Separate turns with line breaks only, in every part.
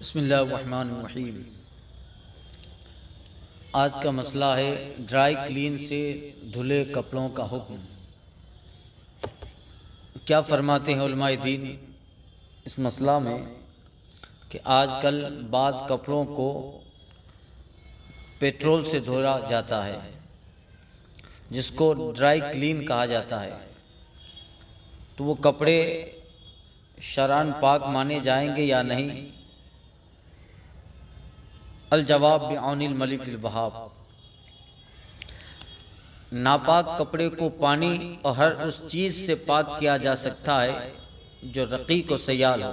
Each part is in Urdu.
بسم اللہ الرحمن الرحیم۔ آج کا مسئلہ ہے ڈرائی کلین سے دھلے کپڑوں کا حکم۔ کیا فرماتے ہیں علماء دین اس مسئلہ میں کہ آج کل بعض کپڑوں کو پیٹرول سے دھویا جاتا ہے جس کو ڈرائی کلین کہا جاتا ہے، تو وہ کپڑے شرعاً پاک مانے جائیں گے یا نہیں؟ الجواب بعون الملک الوہاب۔ ناپاک کپڑے کو پانی اور ہر اس چیز سے پاک کیا جا سکتا ہے جو رقیق و سیال ہو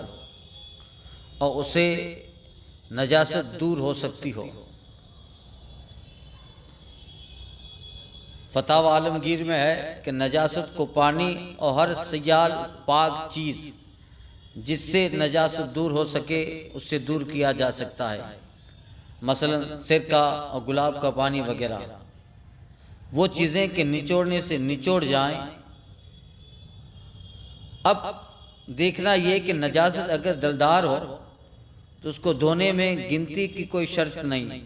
اور اسے نجاست دور ہو سکتی ہو۔ فتاوی عالمگیر میں ہے کہ نجاست کو پانی اور ہر سیال پاک چیز جس سے نجاست دور ہو سکے اس سے دور کیا جا سکتا ہے، مثلا سرکہ اور گلاب کا پانی وغیرہ۔ وہ چیزیں کہ نچوڑنے سے نچوڑ جائیں۔ اب دیکھنا یہ کہ نجاست اگر دلدار ہو تو اس کو دھونے میں گنتی کی کوئی شرط نہیں،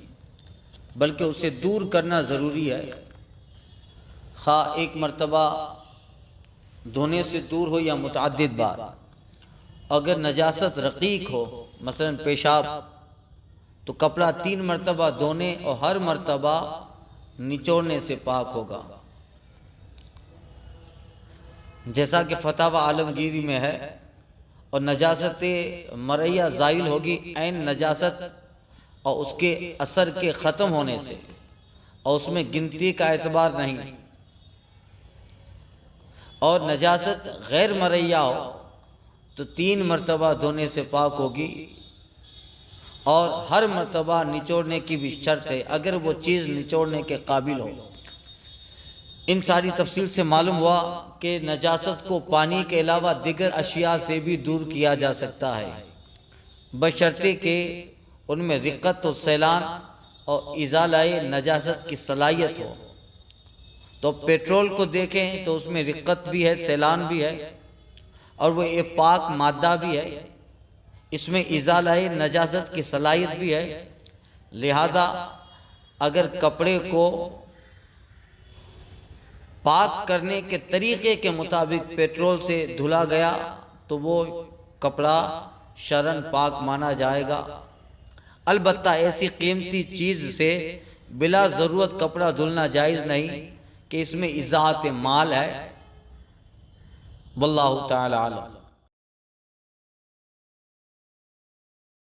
بلکہ اسے دور کرنا ضروری ہے، خواہ ایک مرتبہ دھونے سے دور ہو یا متعدد بار۔ اگر نجاست رقیق ہو، مثلا پیشاب، تو کپڑا 3 مرتبہ دھونے اور ہر مرتبہ نچوڑنے سے پاک ہوگا، جیسا کہ فتاوی عالمگیری میں ہے۔ اور نجاست مرئیہ زائل ہوگی عین نجاست اور اس کے اثر کے ختم ہونے سے، اور اس میں گنتی کا اعتبار نہیں۔ اور نجاست غیر مرئیہ ہو تو 3 مرتبہ دھونے سے پاک ہوگی، اور ہر مرتبہ نچوڑنے کی بھی شرط ہے اگر وہ چیز نچوڑنے کے قابل ہو۔ ان ساری تفصیل سے معلوم ہوا کہ نجاست کو پانی کے علاوہ دیگر اشیاء سے بھی دور کیا جا سکتا ہے، بشرطے کہ ان میں رقت و سیلان اور ازالہ نجاست کی صلاحیت ہو۔ تو پیٹرول کو دیکھیں تو اس میں رقت بھی ہے، سیلان بھی ہے، اور وہ ایک پاک مادہ بھی ہے، اس میں ازالہ نجاست کی صلاحیت بھی ہے۔ لہذا اگر کپڑے کو پاک کرنے کے طریقے کے مطابق پیٹرول سے دھلا گیا تو وہ کپڑا شرعاً پاک مانا جائے گا۔ البتہ ایسی قیمتی چیز سے بلا ضرورت کپڑا دھلنا جائز نہیں کہ اس میں اضاعت مال ہے۔ واللہ تعالی عالم۔